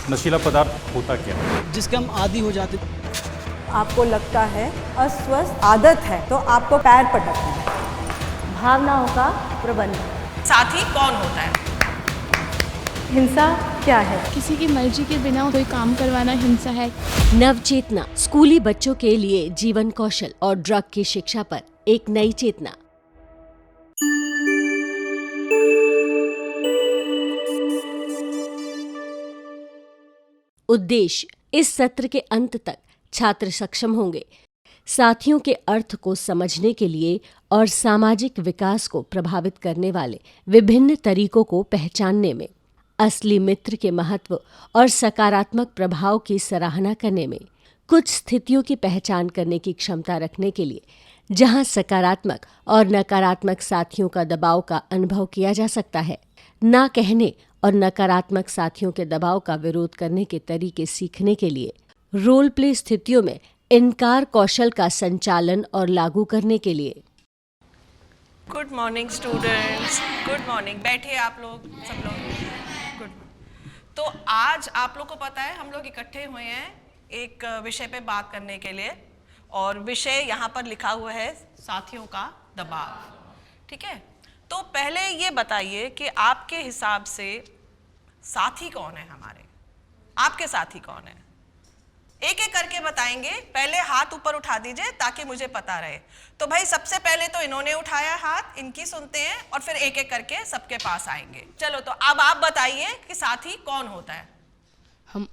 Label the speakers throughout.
Speaker 1: नशीला पदार्थ होता क्या है?
Speaker 2: जिसके हम आदी हो जाते।
Speaker 3: आपको लगता है अस्वस्थ आदत है तो आपको पैर पटकना है।
Speaker 4: भावनाओं का प्रबंधन।
Speaker 5: साथी कौन होता है?
Speaker 4: हिंसा क्या है?
Speaker 6: किसी की मर्जी के बिना कोई काम करवाना हिंसा है।
Speaker 7: नवचेतना स्कूली बच्चों के लिए जीवन कौशल और ड्रग की शिक्षा पर एक नई चेतना। उद्देश्य, इस सत्र के अंत तक छात्र सक्षम होंगे साथियों के अर्थ को समझने के लिए और सामाजिक विकास को प्रभावित करने वाले विभिन्न तरीकों को पहचानने में, असली मित्र के महत्व और सकारात्मक प्रभाव की सराहना करने में, कुछ स्थितियों की पहचान करने की क्षमता रखने के लिए जहां सकारात्मक और नकारात्मक साथियों का दबाव का अनुभव किया जा सकता है, ना कहने और नकारात्मक साथियों के दबाव का विरोध करने के तरीके सीखने के लिए, रोल प्ले स्थितियों में इनकार कौशल का संचालन और लागू करने के लिए।
Speaker 5: Good morning students, good morning. बैठिए आप लोग, सब लोग। गुड। तो आज आप लोग को पता है हम लोग इकट्ठे हुए हैं एक विषय पे बात करने के लिए, और विषय यहाँ पर लिखा हुआ है साथियों का दबाव। ठीक है, तो पहले ये बताइए कि आपके हिसाब से साथी कौन है हमारे? आपके साथी कौन है? एक एक करके बताएंगे। पहले हाथ ऊपर उठा दीजिए ताकि मुझे पता रहे। तो भाई सबसे पहले तो इन्होंने उठाया हाथ, इनकी सुनते हैं और फिर एक एक करके सबके पास आएंगे। चलो, तो अब आप बताइए कि साथी कौन होता है?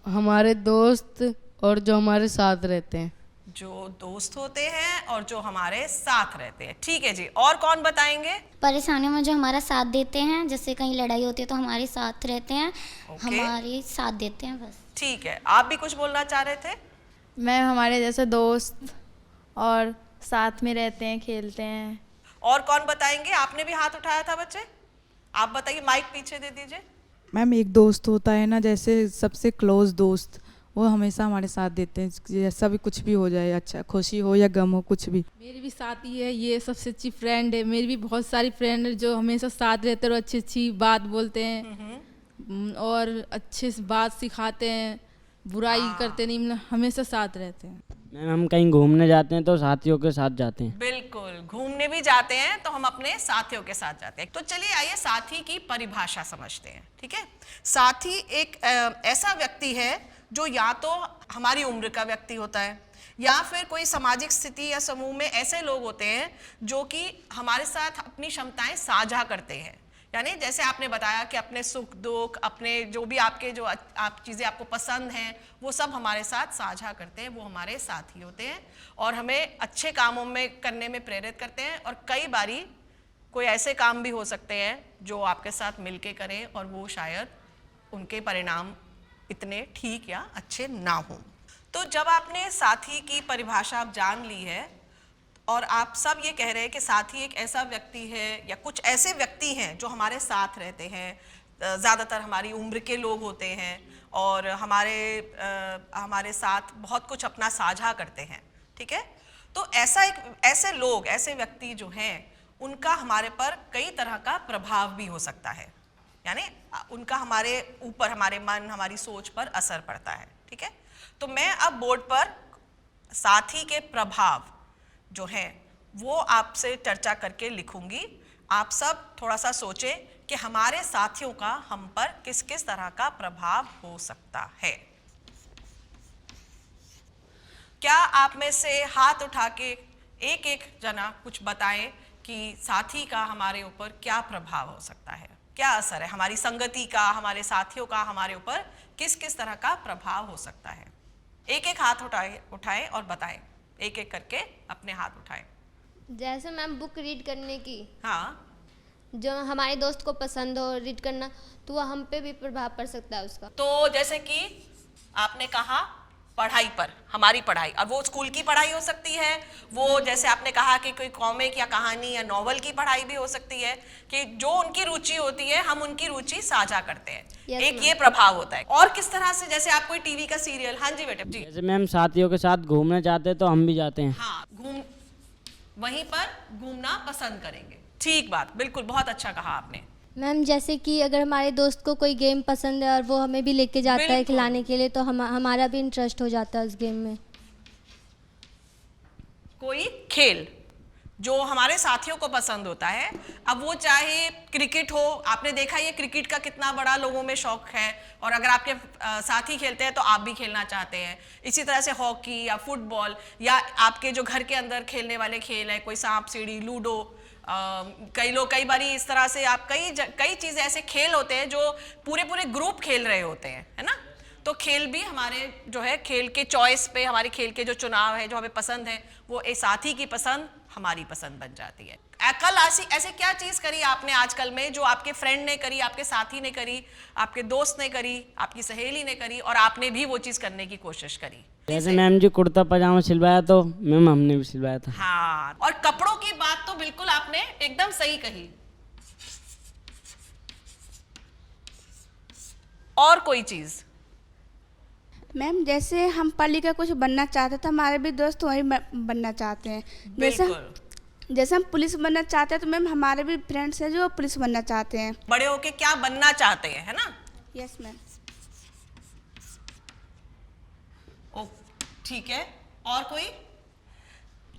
Speaker 8: हमारे दोस्त और जो हमारे साथ रहते हैं।
Speaker 5: जो दोस्त होते हैं और जो हमारे साथ रहते हैं। ठीक है जी, और कौन बताएंगे?
Speaker 9: परेशानियों में जो हमारा साथ देते हैं, जैसे कहीं लड़ाई होती है तो हमारे साथ रहते हैं, हमारे साथ देते हैं, बस।
Speaker 5: ठीक है, आप भी कुछ बोलना चाह रहे थे?
Speaker 6: मैं हमारे जैसे दोस्त और साथ में रहते हैं, खेलते हैं।
Speaker 5: और कौन बताएंगे? आपने भी हाथ उठाया था बच्चे, आप बताइए। माइक पीछे दे दीजिए।
Speaker 10: मैम, एक दोस्त होता है ना, जैसे सबसे क्लोज दोस्त, वो हमेशा हमारे साथ देते हैं, जैसा भी कुछ भी हो जाए, अच्छा खुशी हो या गम हो, कुछ भी।
Speaker 6: मेरी भी साथी है, ये सबसे अच्छी फ्रेंड है। मेरी भी बहुत सारी फ्रेंड है जो हमेशा साथ रहते हैं और अच्छी अच्छी बात बोलते हैं और अच्छे से बात सिखाते हैं, बुराई करते नहीं, मतलब हमेशा साथ रहते हैं।
Speaker 8: मैम, हम कहीं घूमने जाते हैं तो साथियों के साथ जाते हैं।
Speaker 5: बिल्कुल, घूमने भी जाते हैं तो हम अपने साथियों के साथ जाते हैं। तो चलिए आइए साथी की परिभाषा समझते हैं। ठीक है, साथी एक ऐसा व्यक्ति है जो या तो हमारी उम्र का व्यक्ति होता है या फिर कोई सामाजिक स्थिति या समूह में ऐसे लोग होते हैं जो कि हमारे साथ अपनी क्षमताएं साझा करते हैं। यानी जैसे आपने बताया कि अपने सुख दुख, अपने जो भी आपके जो आप चीज़ें आपको पसंद हैं, वो सब हमारे साथ साझा करते हैं, वो हमारे साथी होते हैं और हमें अच्छे कामों में करने में प्रेरित करते हैं। और कई बारी कोई ऐसे काम भी हो सकते हैं जो आपके साथ मिलके करें और वो शायद उनके परिणाम इतने ठीक या अच्छे ना हो। तो जब आपने साथी की परिभाषा आप जान ली है और आप सब ये कह रहे हैं कि साथी एक ऐसा व्यक्ति है या कुछ ऐसे व्यक्ति हैं जो हमारे साथ रहते हैं, ज़्यादातर हमारी उम्र के लोग होते हैं और हमारे साथ बहुत कुछ अपना साझा करते हैं। ठीक है, तो ऐसे लोग, ऐसे व्यक्ति जो हैं, उनका हमारे पर कई तरह का प्रभाव भी हो सकता है। यानी उनका हमारे ऊपर, हमारे मन, हमारी सोच पर असर पड़ता है। ठीक है, तो मैं अब बोर्ड पर साथी के प्रभाव जो हैं वो आपसे चर्चा करके लिखूंगी। आप सब थोड़ा सा सोचें कि हमारे साथियों का हम पर किस किस तरह का प्रभाव हो सकता है। क्या आप में से हाथ उठा के एक एक जना कुछ बताएं कि साथी का हमारे ऊपर क्या प्रभाव हो सकता है, क्या असर है हमारी संगति का, हमारे साथियों का हमारे ऊपर किस किस तरह का प्रभाव हो सकता है? एक एक हाथ उठाएं और बताएं, एक एक करके अपने हाथ उठाएं।
Speaker 4: जैसे मैम बुक रीड करने की,
Speaker 5: हाँ,
Speaker 4: जो हमारे दोस्त को पसंद हो रीड करना, तो वो हम पे भी प्रभाव पड़ सकता है उसका।
Speaker 5: तो जैसे कि आपने कहा पढ़ाई पर, हमारी पढ़ाई, अब वो स्कूल की पढ़ाई हो सकती है, वो जैसे आपने कहा कि कोई कॉमिक या कहानी या नॉवल की पढ़ाई भी हो सकती है, कि जो उनकी रुचि होती है हम उनकी रुचि साझा करते हैं। एक ये प्रभाव होता है। और किस तरह से, जैसे आप कोई टीवी का सीरियल, हाँ जी बेटे जी,
Speaker 8: जैसे मैम साथियों के साथ घूमने जाते हैं तो हम भी जाते हैं।
Speaker 5: हाँ, वहीं पर घूमना पसंद करेंगे। ठीक बात, बिल्कुल, बहुत अच्छा कहा आपने।
Speaker 4: मैम जैसे कि अगर हमारे दोस्त को कोई गेम पसंद है और वो हमें भी लेके जाता है
Speaker 5: बिल्कुल।
Speaker 4: खिलाने के लिए, तो हमारा भी इंटरेस्ट हो जाता है उस गेम में।
Speaker 5: कोई खेल जो हमारे साथियों को पसंद होता है, अब वो चाहे क्रिकेट हो, आपने देखा ये क्रिकेट का कितना बड़ा लोगों में शौक है, और अगर आपके साथी खेलते हैं तो आप भी खेलना चाहते हैं। इसी तरह से हॉकी या फुटबॉल, या आपके जो घर के अंदर खेलने वाले खेल है, कोई सांप सीढ़ी, लूडो, कई बारी इस तरह से आप कई चीज़ें ऐसे खेल होते हैं जो पूरे ग्रुप खेल रहे होते हैं, है ना। तो खेल भी हमारे जो है, खेल के चॉइस पे, हमारे खेल के जो चुनाव है, जो हमें पसंद है, वो एक साथी की पसंद हमारी पसंद बन जाती है। कल ऐसे क्या चीज़ करी आपने आजकल में जो आपके फ्रेंड ने करी, आपके साथी ने करी, आपके दोस्त ने करी, आपकी सहेली ने करी, और आपने भी वो चीज़ करने की कोशिश करी?
Speaker 8: जैसे मैम जी कुर्ता पजामा सिलवाया तो मैम हमने भी सिलवाया था।
Speaker 5: हाँ, और कपड़ों की बात तो बिल्कुल आपने एकदम सही कही। और कोई चीज़?
Speaker 2: मैम जैसे हम पढ़ लिख कर कुछ बनना चाहते हैं तो हमारे भी दोस्त वही बनना चाहते हैं। जैसे हम पुलिस बनना चाहते हैं तो मैम हमारे भी फ्रेंड्स हैं जो पुलिस बनना चाहते हैं।
Speaker 5: बड़े होके क्या बनना चाहते हैं, है ना?
Speaker 2: Yes ma'am.
Speaker 5: ओ ठीक है, और कोई?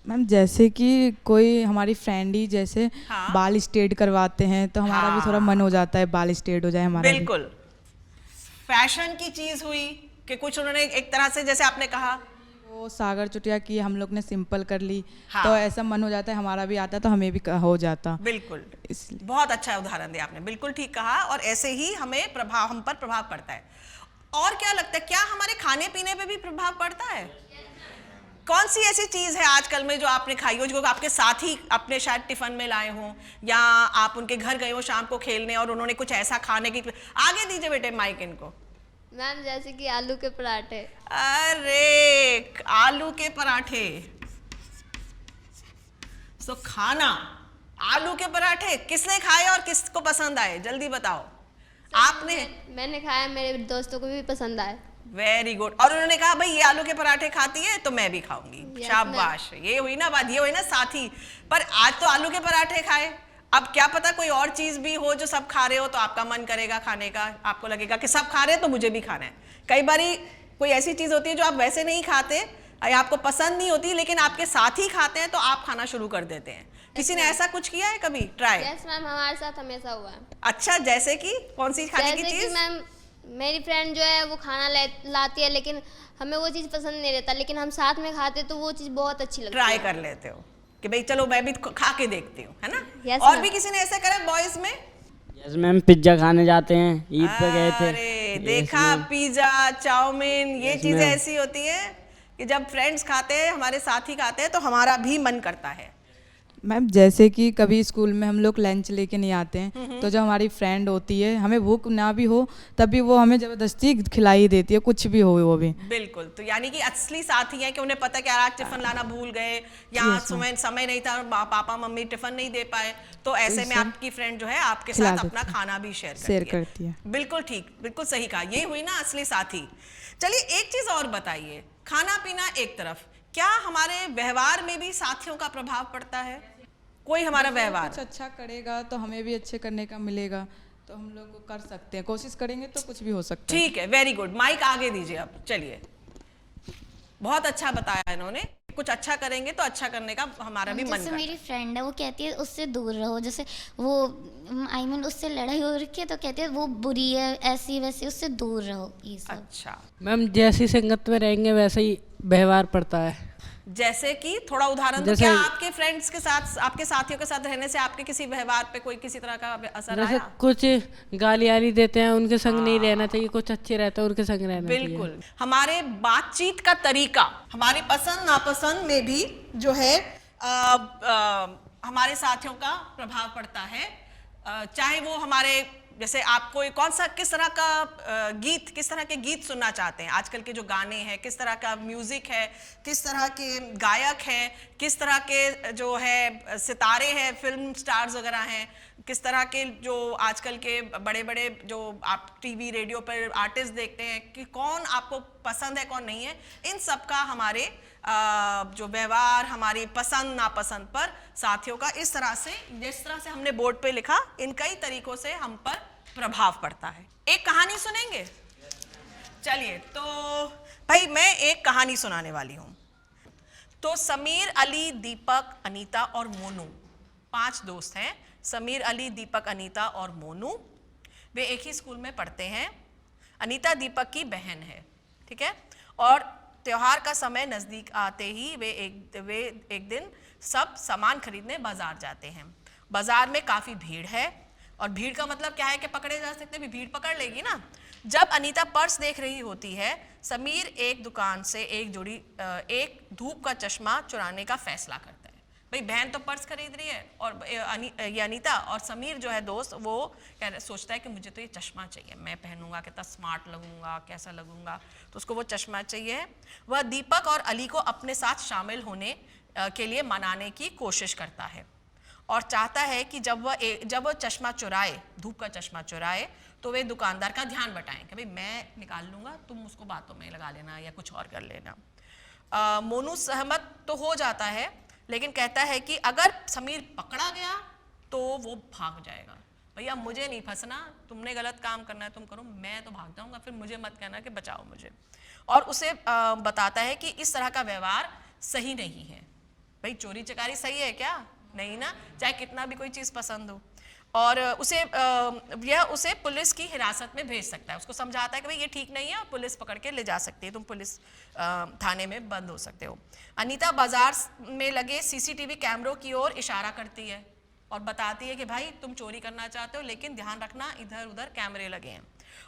Speaker 10: मैम जैसे कि कोई हमारी फ्रेंड ही जैसे
Speaker 5: हाँ।
Speaker 10: बाल स्ट्रेट करवाते हैं तो हमारा भी थोड़ा मन हो जाता है बाल स्ट्रेट हो जाए हमारा भी।
Speaker 5: बिल्कुल। फैशन की चीज हुई कि कुछ उन्होंने एक तरह से, जैसे आपने कहा
Speaker 10: वो सागर चुटिया की हम लोग ने सिंपल कर ली,
Speaker 5: हाँ।
Speaker 10: तो ऐसा मन हो जाता है, हमारा भी आता तो हमें भी हो जाता।
Speaker 5: बिल्कुल,
Speaker 10: इसलिए
Speaker 5: बहुत अच्छा उदाहरण दिया आपने, बिल्कुल ठीक कहा। और ऐसे ही हम पर प्रभाव पड़ता है। और क्या लगता है, क्या हमारे खाने पीने पे भी प्रभाव पड़ता है? कौन सी ऐसी चीज है आजकल में जो आपने खाई हो, जो आपके साथी अपने शायद टिफिन में लाए हों, या आप उनके घर गए हो शाम को खेलने और उन्होंने कुछ ऐसा खाने की, आगे दीजिए बेटे माइक इनको।
Speaker 4: मैम जैसे कि आलू के पराठे।
Speaker 5: अरे आलू के पराठे, तो खाना आलू के पराठे किसने खाए और किसको पसंद आए, जल्दी बताओ। आपने?
Speaker 4: मैंने खाया, मेरे दोस्तों को भी पसंद आए।
Speaker 5: Very good. और उन्होंने कहा भाई ये आलू के पराठे खाती है तो मैं भी खाऊंगी।
Speaker 4: Yes,
Speaker 5: शाबाश। ये हुई ना बात, ये हुई ना साथी। पर आज तो आलू के पराठे खाए, अब क्या पता कोई और चीज भी हो जो सब खा रहे हो तो आपका मन करेगा खाने का, आपको लगेगा कि सब खा रहे हैं तो मुझे भी खाना है। कई बारी कोई ऐसी चीज होती है जो आप वैसे नहीं खाते या आपको पसंद नहीं होती, लेकिन आपके साथी खाते हैं तो आप खाना शुरू कर देते हैं। किसी ने ऐसा कुछ किया है कभी ट्राई?
Speaker 4: यस मैम, हमारे साथ हमेशा हुआ है।
Speaker 5: अच्छा, जैसे कि कौन सी खाने की चीज?
Speaker 4: मैम मेरी फ्रेंड जो है वो खाना लाती है, लेकिन हमें वो चीज़ पसंद नहीं रहता, लेकिन हम साथ में खाते तो वो चीज़ बहुत अच्छी लगती है।
Speaker 5: ट्राई कर लेते हो कि भाई चलो मैं भी खा के देखती हूँ, है ना?
Speaker 4: Yes,
Speaker 5: और
Speaker 4: ma'am.
Speaker 5: भी किसी ने ऐसा करा बॉयज में?
Speaker 8: यस मैम, पिज्जा खाने जाते हैं, ईद पे गए थे।
Speaker 5: अरे
Speaker 8: Yes,
Speaker 5: देखा,
Speaker 8: ma'am.
Speaker 5: पिज्जा, चाउमीन, ये
Speaker 8: Yes,
Speaker 5: चीजें
Speaker 8: ma'am.
Speaker 5: ऐसी होती है कि जब फ्रेंड्स खाते हैं, हमारे साथी खाते हैं तो हमारा भी मन करता है।
Speaker 10: मैम जैसे कि कभी स्कूल में हम लोग लंच लेके नहीं आते हैं तो जो हमारी फ्रेंड होती है, हमें भूख ना भी हो तभी वो हमें ज़बरदस्ती खिलाई देती है, कुछ भी हो वो भी।
Speaker 5: बिल्कुल, तो यानी कि असली साथी हैं कि उन्हें पता कि आज टिफिन लाना भूल गए या समय नहीं था, पापा मम्मी टिफिन नहीं दे पाए, तो ऐसे में आपकी फ्रेंड जो है आपके साथ अपना खाना भी शेयर करती है। बिल्कुल ठीक, बिल्कुल सही कहा, ये हुई ना असली साथी। चलिए एक चीज और बताइए, खाना पीना एक तरफ, क्या हमारे व्यवहार में भी साथियों का प्रभाव पड़ता है? कोई हमारा व्यवहार
Speaker 10: कुछ अच्छा करेगा तो हमें भी अच्छे करने का मिलेगा, तो हम लोग कर सकते हैं, कोशिश करेंगे तो कुछ भी हो सकता है।
Speaker 5: ठीक है, वेरी गुड। माइक आगे दीजिए अब। चलिए, बहुत अच्छा बताया इन्होंने, कुछ अच्छा करेंगे तो अच्छा करने का हमारा भी मन
Speaker 9: जैसे
Speaker 5: करता है।
Speaker 9: मेरी फ्रेंड है वो कहती है उससे दूर रहो, जैसे वो आई मीन उससे लड़ाई हो रखी है तो कहती है वो बुरी है, ऐसी वैसी, उससे दूर रहो, ये सब।
Speaker 5: अच्छा,
Speaker 8: मैम जैसी संगत में रहेंगे वैसा ही व्यवहार पड़ता है।
Speaker 5: जैसे कि थोड़ा उदाहरण दो।
Speaker 8: जैसे-
Speaker 5: क्या आपके फ्रेंड्स के साथ, आपके साथियों के साथ रहने से आपके किसी व्यवहार पे कोई किसी तरह का असर
Speaker 8: जैसे
Speaker 5: आया?
Speaker 8: कुछ गाली आली देते हैं, उनके संग नहीं रहना चाहिए, कुछ अच्छे रहते हैं उनके संग रहना चाहिए।
Speaker 5: बिल्कुल। हमारे बातचीत का तरीका, हमारी पसंद नापसंद में भी जो है हमारे साथियों का प्रभाव पड़ता है। चाहे वो हमारे, जैसे आपको कौन सा, किस तरह का गीत, किस तरह के गीत सुनना चाहते हैं, आजकल के जो गाने हैं, किस तरह का म्यूजिक है, किस तरह के गायक हैं, किस तरह के जो है सितारे हैं, फिल्म स्टार्स वगैरह हैं, किस तरह के जो आजकल के बड़े बड़े जो आप टीवी रेडियो पर आर्टिस्ट देखते हैं, कि कौन आपको पसंद है कौन नहीं है, इन सब का हमारे जो व्यवहार, हमारी पसंद नापसंद पर साथियों का इस तरह से, जिस तरह से हमने बोर्ड पे लिखा, इन कई तरीकों से हम पर प्रभाव पड़ता है। एक कहानी सुनेंगे? चलिए, तो भाई मैं एक कहानी सुनाने वाली हूं। तो समीर, अली, दीपक, अनीता और मोनू 5 दोस्त हैं। समीर, अली, दीपक, अनीता और मोनू, वे एक ही स्कूल में पढ़ते हैं। अनीता दीपक की बहन है, ठीक है। और त्योहार का समय नज़दीक आते ही वे एक दिन सब सामान खरीदने बाजार जाते हैं। बाजार में काफ़ी भीड़ है, और भीड़ का मतलब क्या है कि पकड़े जा सकते हैं, भीड़ पकड़ लेगी ना। जब अनीता पर्स देख रही होती है, समीर एक दुकान से एक धूप का चश्मा चुराने का फैसला करता है। भाई बहन तो पर्स खरीद रही है, और ये अनीता, और समीर जो है दोस्त, वो सोचता है कि मुझे तो ये चश्मा चाहिए, मैं पहनूंगा, कितना स्मार्ट लगूंगा, कैसा लगूंगा, तो उसको वो चश्मा चाहिए। वह दीपक और अली को अपने साथ शामिल होने के लिए मनाने की कोशिश करता है, और चाहता है कि जब वह चश्मा चुराए, धूप का चश्मा चुराए, तो वे दुकानदार का ध्यान बटाएं कि भाई मैं निकाल लूँगा, तुम उसको बातों में लगा लेना या कुछ और कर लेना। मोनू सहमत तो हो जाता है, लेकिन कहता है कि अगर समीर पकड़ा गया तो वो भाग जाएगा। भैया मुझे नहीं फंसना, तुमने गलत काम करना है तुम करो, मैं तो भाग जाऊँगा, फिर मुझे मत कहना कि बचाओ मुझे। और उसे बताता है कि इस तरह का व्यवहार सही नहीं है। भाई चोरी चकारी सही है क्या? नहीं ना, चाहे कितना भी कोई चीज़ पसंद हो। और उसे पुलिस की हिरासत में भेज सकता है। उसको समझाता है कि भाई ये ठीक नहीं है, और पुलिस पकड़ के ले जा सकती है, तुम पुलिस थाने में बंद हो सकते हो। अनीता बाजार में लगे सीसीटीवी कैमरों की ओर इशारा करती है और बताती है कि भाई तुम चोरी करना चाहते हो, लेकिन ध्यान रखना इधर उधर कैमरे लगे हैं।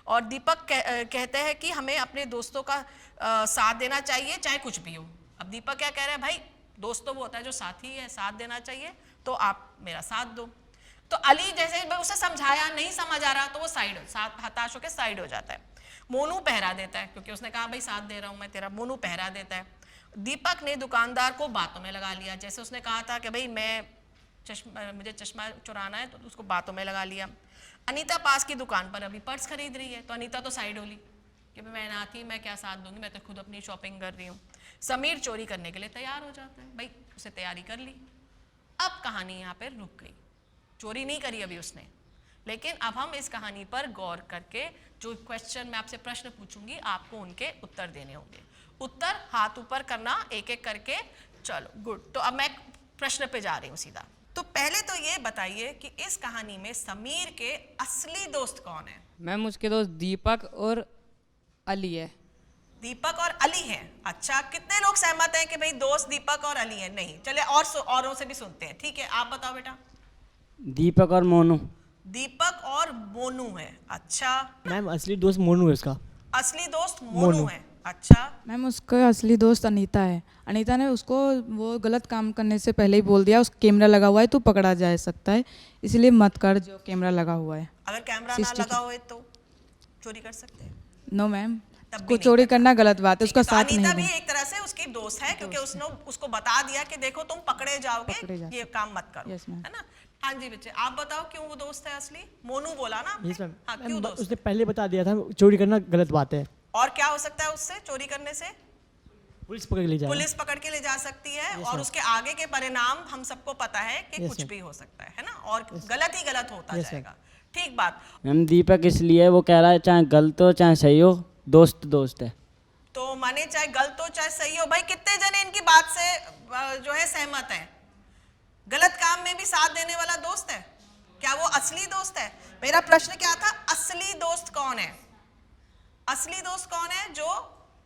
Speaker 5: और दीपक कहते हैं कि हमें अपने दोस्तों का साथ देना चाहिए, चाहे कुछ भी हो। अब दीपक क्या कह रहा है, भाई दोस्त तो वो होता है जो साथी है, साथ देना चाहिए, तो आप मेरा साथ दो। तो अली जैसे उसे समझाया, नहीं समझ आ रहा, तो वो हताश होकर साइड हो जाता है। मोनू पहरा देता है, क्योंकि उसने कहा भाई साथ दे रहा हूँ मैं तेरा। मोनू पहरा देता है। दीपक ने दुकानदार को बातों में लगा लिया, जैसे उसने कहा था कि भाई मुझे चश्मा चुराना है, तो उसको बातों में लगा लिया। अनीता पास की दुकान पर अभी पर्स खरीद रही है, तो अनीता तो साइड हो ली कि मैं ना थी, मैं क्या साथ दूंगी, मैं तो खुद अपनी शॉपिंग कर रही हूँ। समीर चोरी करने के लिए तैयार हो जाता है। भाई उसे तैयारी कर ली। अब कहानी यहाँ पर रुक गई। चोरी नहीं करी अभी उसने, लेकिन अब हम इस कहानी पर गौर करके जो क्वेश्चन मैं आपसे प्रश्न पूछूंगी, आपको उनके उत्तर देने होंगे। उत्तर हाथ ऊपर करना एक एक करके। चलो गुड। तो अब मैं प्रश्न पे जा रही हूँ सीधा। तो पहले तो ये बताइए कि इस कहानी में समीर के असली दोस्त कौन है?
Speaker 8: मैम उसके दोस्त दीपक और अली है।
Speaker 5: दीपक और अली हैं। अच्छा, कितने लोग सहमत हैं कि भाई दोस्त दीपक और अली हैं? नहीं, चले औरों से भी सुनते हैं। ठीक है, आप बताओ बेटा।
Speaker 11: दीपक और मोनू।
Speaker 5: दीपक और मोनू है। अच्छा
Speaker 11: मैम असली दोस्त मोनू है उसका।
Speaker 5: असली दोस्त मोनू है। अच्छा
Speaker 10: मैम उसका असली दोस्त अनीता है। अनीता ने उसको वो गलत काम करने से पहले ही बोल दिया, उस कैमरा लगा हुआ है तो पकड़ा जा सकता है, इसलिए मत कर जो कैमरा लगा हुआ है।
Speaker 5: अगर कैमरा ना लगा हुआ है तो चोरी कर सकते हैं?
Speaker 10: नो मैम, को चोरी करना गलत बात है, उसका साथ नहीं
Speaker 5: अनीता
Speaker 10: देना।
Speaker 5: भी एक तरह से उसकी दोस्त है, क्योंकि उसने उसको बता दिया कि देखो तुम पकड़े जाओगे, ये काम मत करो, है ना। हाँ जी बच्चे, आप बताओ क्यों वो दोस्त है असली? मोनू बोला ना आपने? हाँ, क्यों दोस्त?
Speaker 11: उसने पहले बता दिया था चोरी करना गलत बात है।
Speaker 5: और क्या हो सकता है उससे चोरी करने से?
Speaker 11: पुलिस पकड़
Speaker 5: के ले जा सकती है, और उसके आगे के परिणाम हम सबको पता है कि कुछ भी हो सकता है ना, और गलत ही गलत होता जाएगा। ठीक बात।
Speaker 11: मैम दीपक इसलिए वो कह रहा है चाहे गलत हो चाहे सही हो, दोस्त दोस्त है।
Speaker 5: तो माने चाहे गलत हो चाहे सही हो। भाई कितने जने इनकी बात से जो है सहमत हैं? गलत काम में भी साथ देने वाला दोस्त है, क्या वो असली दोस्त है? मेरा प्रश्न क्या था, असली दोस्त कौन है? असली दोस्त कौन है जो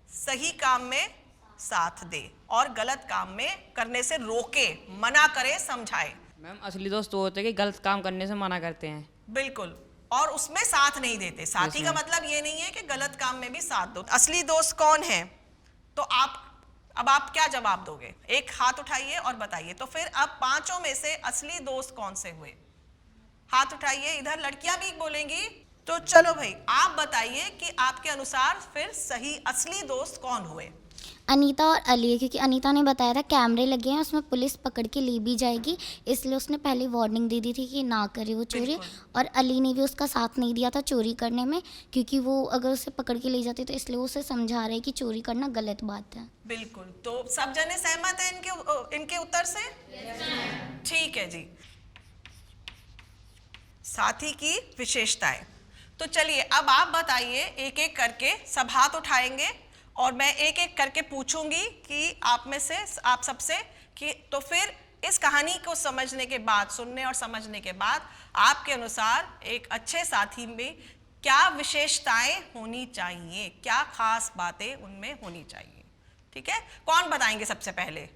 Speaker 5: सही काम में साथ दे और गलत काम में करने से रोके, मना करे, समझाए?
Speaker 8: मैम असली दोस्त वो होते हैं कि गलत काम करने से मना करते हैं।
Speaker 5: बिल्कुल, और उसमें साथ नहीं देते। साथी का मतलब ये नहीं है कि गलत काम में भी साथ दो। असली दोस्त कौन है? तो अब आप क्या जवाब दोगे? एक हाथ उठाइए और बताइए। तो फिर अब पांचों में से असली दोस्त कौन से हुए? हाथ उठाइए, इधर लड़कियां भी बोलेंगी। तो चलो भाई, आप बताइए कि आपके अनुसार फिर सही असली दोस्त कौन हुए?
Speaker 9: अनीता और अली है, क्योंकि अनीता ने बताया था कैमरे लगे हैं, उसमें पुलिस पकड़ के ले भी जाएगी, इसलिए उसने पहले वार्निंग दे दी थी कि ना करे वो चोरी। और अली ने भी उसका साथ नहीं दिया था चोरी करने में, क्योंकि वो अगर उसे पकड़ के ले जाती तो इसलिए वो उसे समझा रहे कि चोरी करना गलत बात है।
Speaker 5: बिल्कुल। तो सब जने सहमत हैं इनके उत्तर से? ठीक है जी। साथी की विशेषताएं। तो चलिए अब आप बताइए, एक एक करके सब हाथ उठाएंगे और मैं एक एक करके पूछूंगी कि आप में से, आप सबसे, कि तो फिर इस कहानी को समझने के बाद, सुनने और समझने के बाद, आपके अनुसार एक अच्छे साथी में क्या विशेषताएं होनी चाहिए, क्या खास बातें उनमें होनी चाहिए। ठीक है, कौन बताएंगे सबसे पहले?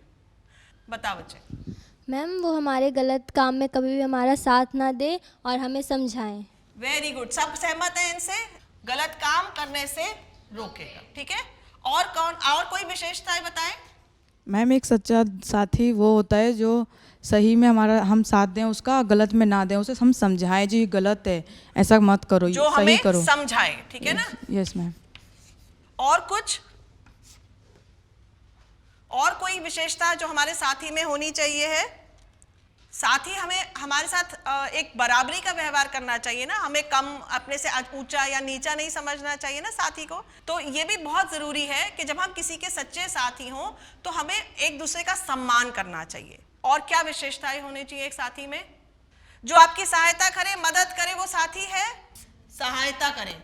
Speaker 5: बताओ बच्चे।
Speaker 12: मैम, वो हमारे गलत काम में कभी भी हमारा साथ ना दे और हमें समझाएं।
Speaker 5: वेरी गुड, सब सहमत हैं इनसे, गलत काम करने से रोकेगा। ठीक है, और कौन, और कोई विशेषताएं बताएं?
Speaker 10: मैम, एक सच्चा साथी वो होता है जो सही में हमारा हम साथ दें उसका, गलत में ना दें उसे, हम समझाएं जी गलत है, ऐसा मत करो,
Speaker 5: जो
Speaker 10: सही
Speaker 5: हमें
Speaker 10: करो,
Speaker 5: समझाए। ठीक है ना?
Speaker 10: Yes ma'am.
Speaker 5: और कुछ, और कोई विशेषता जो हमारे साथी में होनी चाहिए है? साथी हमें हमारे साथ एक बराबरी का व्यवहार करना चाहिए ना, हमें कम, अपने से ऊंचा या नीचा नहीं समझना चाहिए ना साथी को। तो ये भी बहुत ज़रूरी है कि जब हम किसी के सच्चे साथी हों तो हमें एक दूसरे का सम्मान करना चाहिए। और क्या विशेषताएं होनी चाहिए एक साथी में? जो आपकी सहायता करे, मदद करे, वो साथी है। सहायता करे,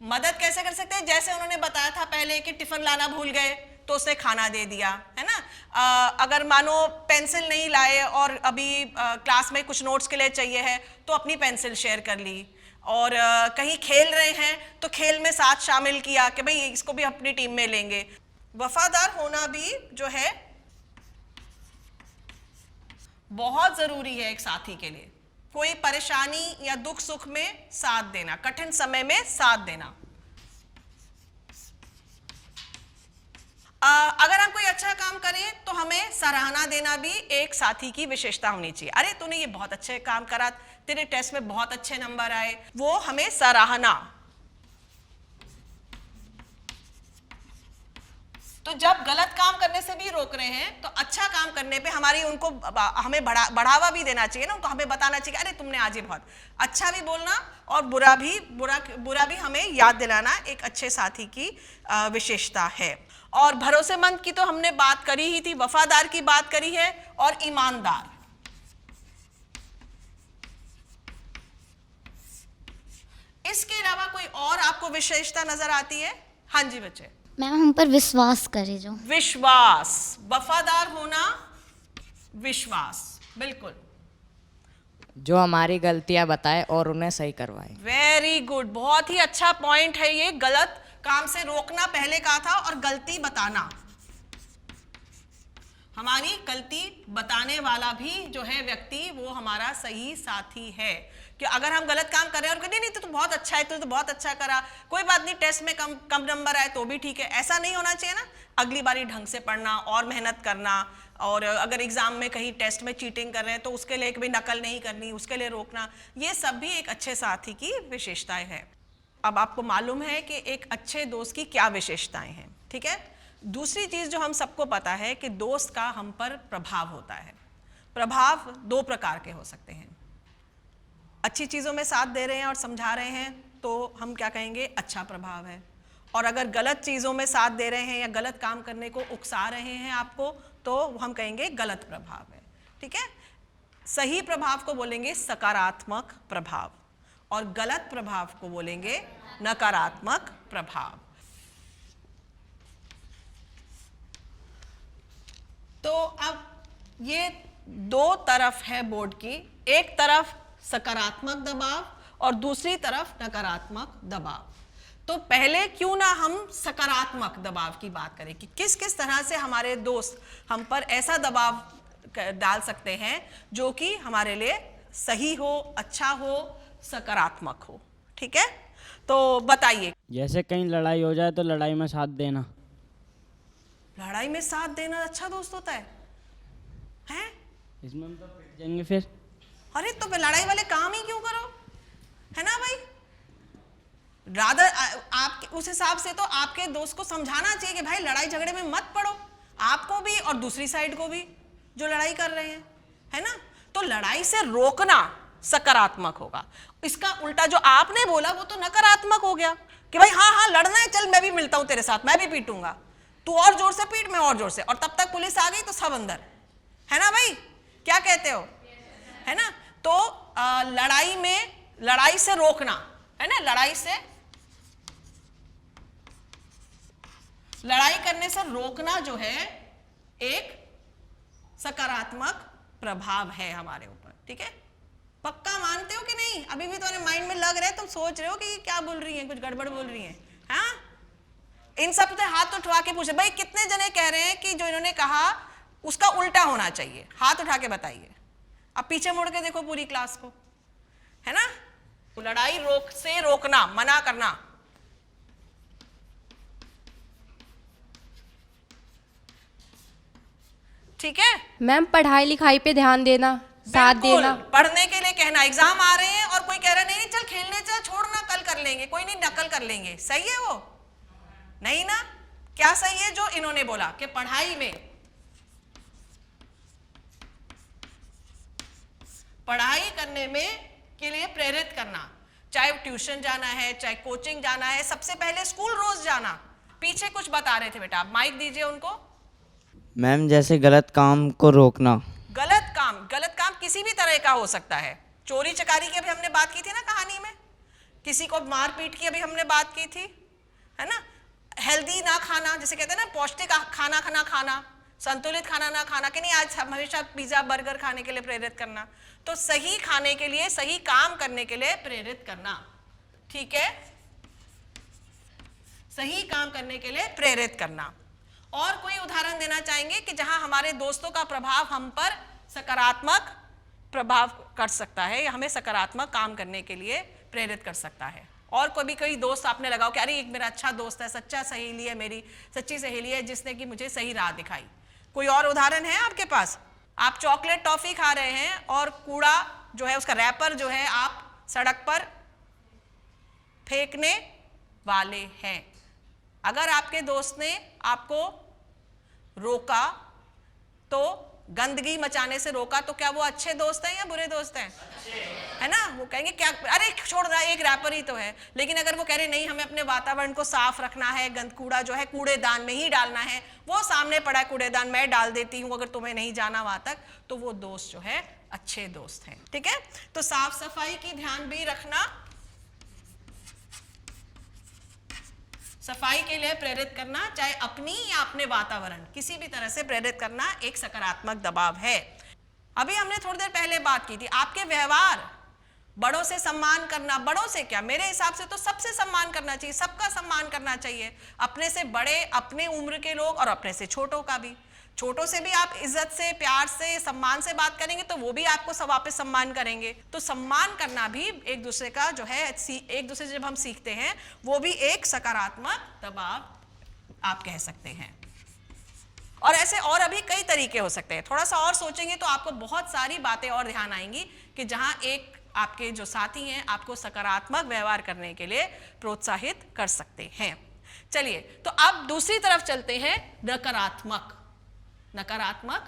Speaker 5: मदद कैसे कर सकते हैं? जैसे उन्होंने बताया था पहले कि टिफिन लाना भूल गए तो उसने खाना दे दिया, है ना। अगर मानो पेंसिल नहीं लाए और अभी क्लास में कुछ नोट्स के लिए चाहिए है तो अपनी पेंसिल शेयर कर ली। और कहीं खेल रहे हैं तो खेल में साथ शामिल किया कि भाई इसको भी अपनी टीम में लेंगे। वफादार होना भी जो है बहुत ज़रूरी है एक साथी के लिए। कोई परेशानी या दुख सुख में साथ देना, कठिन समय में साथ देना। अगर हम कोई अच्छा काम करें तो हमें सराहना देना भी एक साथी की विशेषता होनी चाहिए। अरे तूने ये बहुत अच्छे काम करा, तेरे टेस्ट में बहुत अच्छे नंबर आए, वो हमें सराहना। तो जब गलत काम करने से भी रोक रहे हैं तो अच्छा काम करने पे हमारी उनको, हमें बढ़ावा भी देना चाहिए ना उनको, हमें बताना चाहिए अरे तुमने आज ये बहुत अच्छा भी बोलना और बुरा भी हमें याद दिलाना एक अच्छे साथी की विशेषता है। और भरोसेमंद की तो हमने बात करी ही थी, वफादार की बात करी है, और ईमानदार। इसके अलावा कोई और आपको विशेषता नजर आती है? हाँ जी बच्चे।
Speaker 9: मैम, हम पर विश्वास करे जो।
Speaker 5: विश्वास, वफादार होना, विश्वास, बिल्कुल।
Speaker 13: जो हमारी गलतियां बताए और उन्हें सही करवाए।
Speaker 5: वेरी गुड, बहुत ही अच्छा पॉइंट है ये। गलत काम से रोकना पहले कहा था, और गलती बताना। हमारी गलती बताने वाला भी जो है व्यक्ति, वो हमारा सही साथी है। कि अगर हम गलत काम कर रहे हैं और नहीं तो बहुत अच्छा है, तो बहुत अच्छा करा, कोई बात नहीं, टेस्ट में कम नंबर आए तो भी ठीक है, ऐसा नहीं होना चाहिए ना। अगली बारी ढंग से पढ़ना और मेहनत करना। और अगर एग्जाम में कहीं टेस्ट में चीटिंग कर रहे हैं तो उसके लिए भी नकल नहीं करनी, उसके लिए रोकना। ये सब भी एक अच्छे साथी की विशेषताएं हैं। अब आपको मालूम है कि एक अच्छे दोस्त की क्या विशेषताएं हैं। ठीक है, दूसरी चीज जो हम सबको पता है कि दोस्त का हम पर प्रभाव होता है। प्रभाव दो प्रकार के हो सकते हैं। अच्छी चीज़ों में साथ दे रहे हैं और समझा रहे हैं तो हम क्या कहेंगे? अच्छा प्रभाव है। और अगर गलत चीज़ों में साथ दे रहे हैं या गलत काम करने को उकसा रहे हैं आपको, तो हम कहेंगे गलत प्रभाव है। ठीक है, सही प्रभाव को बोलेंगे सकारात्मक प्रभाव और गलत प्रभाव को बोलेंगे नकारात्मक प्रभाव। तो अब ये दो तरफ है बोर्ड की, एक तरफ सकारात्मक दबाव और दूसरी तरफ नकारात्मक दबाव। तो पहले क्यों ना हम सकारात्मक दबाव की बात करें कि किस किस तरह से हमारे दोस्त हम पर ऐसा दबाव डाल सकते हैं जो कि हमारे लिए सही हो, अच्छा हो, सकारात्मक हो। ठीक है, तो बताइए।
Speaker 11: जैसे कहीं लड़ाई हो जाए तो लड़ाई में साथ देना।
Speaker 5: लड़ाई में साथ देना अच्छा दोस्त होता है? हैं?
Speaker 11: इसमें हम तो पिट जाएंगे फिर। अरे
Speaker 5: तो लड़ाई वाले काम ही क्यों करो, है ना भाई? रादर आप उस हिसाब से तो आपके दोस्त को समझाना चाहिए कि भाई लड़ाई झगड़े में मत पड़ो, आपको भी और दूसरी साइड को भी जो लड़ाई कर रहे हैं, है ना। तो लड़ाई से रोकना सकारात्मक होगा। इसका उल्टा जो आपने बोला वो तो नकारात्मक हो गया कि भाई हाँ हाँ लड़ना है, चल मैं भी मिलता हूं तेरे साथ, मैं भी पीटूंगा, तू और जोर से पीट, मैं और जोर से, और तब तक पुलिस आ गई तो सब अंदर, है ना भाई, क्या कहते हो, है ना। तो लड़ाई में, लड़ाई से रोकना, है ना, लड़ाई करने से रोकना जो है एक सकारात्मक प्रभाव है हमारे ऊपर, ठीक है। पक्का मानते हो कि नहीं? अभी भी तुम्हारे माइंड में लग रहा है, तुम सोच रहे हो कि क्या बोल रही हैं, कुछ गड़बड़ बोल रही हैं, हाँ। इन सब से हाथ उठवा के पूछे भाई कितने जने कह रहे हैं कि जो इन्होंने कहा उसका उल्टा होना चाहिए, हाथ उठा के बताइए। अब पीछे मुड़ के देखो पूरी क्लास को, है ना। लड़ाई से रोकना, मना करना, ठीक है।
Speaker 12: मैम पढ़ाई लिखाई पे ध्यान देना, साथ देना।
Speaker 5: पढ़ने के लिए कहना, एग्जाम आ रहे हैं और कोई कह रहा है नहीं चल खेलने चल, छोड़ना कल कर लेंगे, कोई नहीं नकल कर लेंगे, सही है वो? नहीं ना। क्या सही है जो इन्होंने बोला कि पढ़ाई में, पढ़ाई करने में के लिए प्रेरित करना, चाहे ट्यूशन जाना है, चाहे कोचिंग जाना है, सबसे पहले स्कूल रोज जाना। पीछे कुछ बता रहे थे बेटा, आप माइक दीजिए उनको।
Speaker 11: मैम जैसे गलत काम को रोकना।
Speaker 5: गलत काम किसी भी तरह का हो सकता है। चोरी चकारी की अभी हमने बात की थी ना कहानी में, किसी को मारपीट की अभी हमने बात की थी, है ना। हेल्दी ना खाना, जैसे कहते हैं ना पौष्टिक खाना खाना, संतुलित खाना ना खाना, कि नहीं आज हमेशा पिज्जा बर्गर खाने के लिए प्रेरित करना। तो सही खाने के लिए, सही काम करने के लिए प्रेरित करना, ठीक है, सही काम करने के लिए प्रेरित करना। और कोई उदाहरण देना चाहेंगे कि जहां हमारे दोस्तों का प्रभाव हम पर सकारात्मक प्रभाव कर सकता है या हमें सकारात्मक काम करने के लिए प्रेरित कर सकता है। और कोई दोस्त आपने लगाओ कि अरे एक मेरा अच्छा दोस्त है, सच्चा सहेली है, मेरी सच्ची सहेली है जिसने कि मुझे सही राह दिखाई। कोई और उदाहरण है आपके पास? आप चॉकलेट टॉफी खा रहे हैं और कूड़ा जो है उसका रैपर जो है आप सड़क पर फेंकने वाले हैं। अगर आपके दोस्त ने आपको रोका, तो गंदगी मचाने से रोका, तो क्या वो अच्छे दोस्त हैं या बुरे दोस्त हैं? है ना। वो कहेंगे क्या, अरे छोड़ रहा है, एक रैपर ही तो है। लेकिन अगर वो कह रहे नहीं हमें अपने वातावरण को साफ रखना है, गंद कूड़ा जो है कूड़ेदान में ही डालना है, वो सामने पड़ा है कूड़ेदान, मैं डाल देती हूँ अगर तुम्हें नहीं जाना वहां तक, तो वो दोस्त जो है अच्छे दोस्त हैं, ठीक है। तो साफ सफाई की ध्यान भी रखना, सफाई के लिए प्रेरित करना, चाहे अपनी या अपने वातावरण, किसी भी तरह से प्रेरित करना एक सकारात्मक दबाव है। अभी हमने थोड़ी देर पहले बात की थी आपके व्यवहार, बड़ों से सम्मान करना। बड़ों से क्या, मेरे हिसाब से तो सबसे सम्मान करना चाहिए, सबका सम्मान करना चाहिए, अपने से बड़े, अपने उम्र के लोग और अपने से छोटों का भी। छोटों से भी आप इज्जत से, प्यार से, सम्मान से बात करेंगे तो वो भी आपको सब वापस सम्मान करेंगे। तो सम्मान करना भी एक दूसरे का जो है, एक दूसरे से जब हम सीखते हैं, वो भी एक सकारात्मक दबाव आप कह सकते हैं। और ऐसे और अभी कई तरीके हो सकते हैं, थोड़ा सा और सोचेंगे तो आपको बहुत सारी बातें और ध्यान आएंगी कि जहां एक आपके जो साथी हैं आपको सकारात्मक व्यवहार करने के लिए प्रोत्साहित कर सकते हैं। चलिए तो अब दूसरी तरफ चलते हैं, नकारात्मक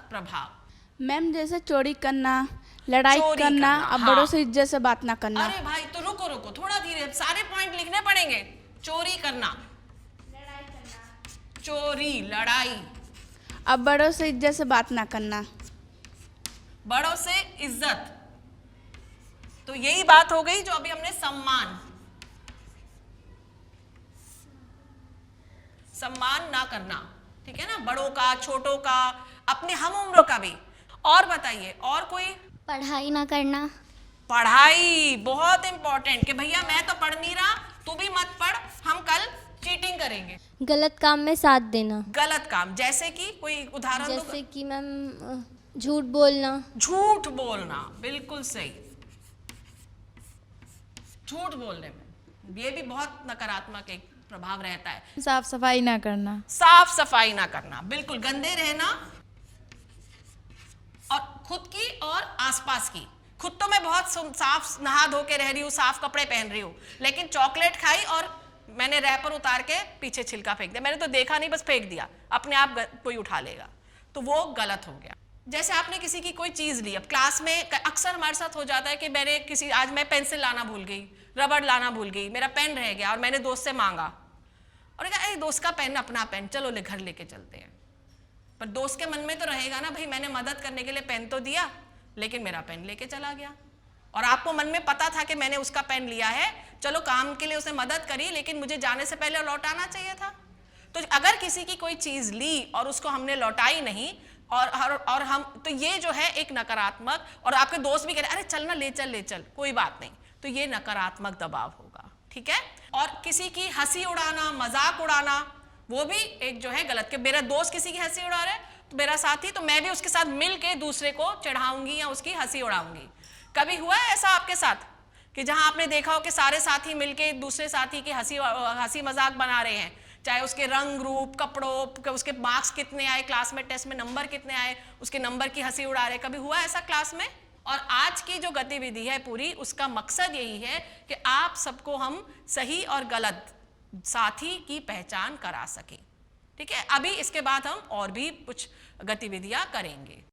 Speaker 5: प्रभाव।
Speaker 2: मैम जैसे चोरी करना, लड़ाई करना, अब बड़ों से इज्जत से बात ना करना।
Speaker 5: अरे भाई तो रुको थोड़ा धीरे, सारे पॉइंट लिखने पड़ेंगे। चोरी करना, चोरी, लड़ाई,
Speaker 2: अब बड़ों से इज्जत से बात ना करना,
Speaker 5: बड़ों से इज्जत, तो यही बात हो गई जो अभी हमने सम्मान ना करना, ठीक है ना, बड़ों का, छोटों का, अपने हम उम्रों का भी। और बताइए और कोई?
Speaker 9: पढ़ाई ना करना।
Speaker 5: पढ़ाई बहुत इंपॉर्टेंट, कि भैया मैं तो पढ़ नहीं रहा, तू भी मत पढ़, हम कल चीटिंग करेंगे।
Speaker 12: गलत काम में साथ देना।
Speaker 5: गलत काम जैसे कि कोई उदाहरण दो?
Speaker 12: जैसे कि मैम झूठ बोलना।
Speaker 5: झूठ बोलना, बिल्कुल सही। झूठ बोलने में ये भी बहुत नकारात्मक एक प्रभाव रहता है।
Speaker 6: साफ सफाई ना करना।
Speaker 5: साफ सफाई ना करना, बिल्कुल, गंदे रहना, और खुद की और आसपास की, खुद तो मैं बहुत साफ नहा धो के रह रही हूँ, साफ कपड़े पहन रही हूँ, लेकिन चॉकलेट खाई और मैंने रैपर उतार के पीछे छिलका फेंक दिया। मैंने तो देखा नहीं, बस फेंक दिया, अपने आप कोई उठा लेगा, तो वो गलत हो गया। जैसे आपने किसी की कोई चीज़ ली, अब क्लास में अक्सर हमारे साथ हो जाता है कि आज मैं पेंसिल लाना भूल गई, रबड़ लाना भूल गई, मेरा पेन रह गया और मैंने दोस्त से मांगा और कहा अरे दोस्त का पेन, अपना पेन, चलो घर लेके चलते हैं। पर दोस्त के मन में तो रहेगा ना, भाई मैंने मदद करने के लिए पेन तो दिया, लेकिन मेरा पेन लेके चला गया। और आपको मन में पता था कि मैंने उसका पेन लिया है, चलो काम के लिए उसने मदद करी, लेकिन मुझे जाने से पहले लौटाना चाहिए था। तो अगर किसी की कोई चीज़ ली और उसको हमने लौटाई नहीं और हम, तो ये जो है एक नकारात्मक, और आपके दोस्त भी कह रहे अरे चल ना, ले चल, कोई बात नहीं, तो ये नकारात्मक दबाव होगा, ठीक है। और किसी की हंसी उड़ाना, मजाक उड़ाना, वो भी एक जो है गलत, कि मेरा दोस्त किसी की हंसी उड़ा रहा है तो मेरा साथी, तो मैं भी उसके साथ मिल के दूसरे को चढ़ाऊंगी या उसकी हंसी उड़ाऊंगी। कभी हुआ है ऐसा आपके साथ कि जहां आपने देखा हो कि सारे साथी मिलके दूसरे साथी की हंसी मजाक बना रहे हैं, चाहे उसके रंग रूप, कपड़ों, उसके मार्क्स कितने आए, क्लास में टेस्ट में नंबर कितने आए, उसके नंबर की हंसी उड़ा रहे, कभी हुआ ऐसा क्लास में? और आज की जो गतिविधि है पूरी, उसका मकसद यही है कि आप सबको हम सही और गलत साथी की पहचान करा सकें, ठीक है। अभी इसके बाद हम और भी कुछ गतिविधियां करेंगे।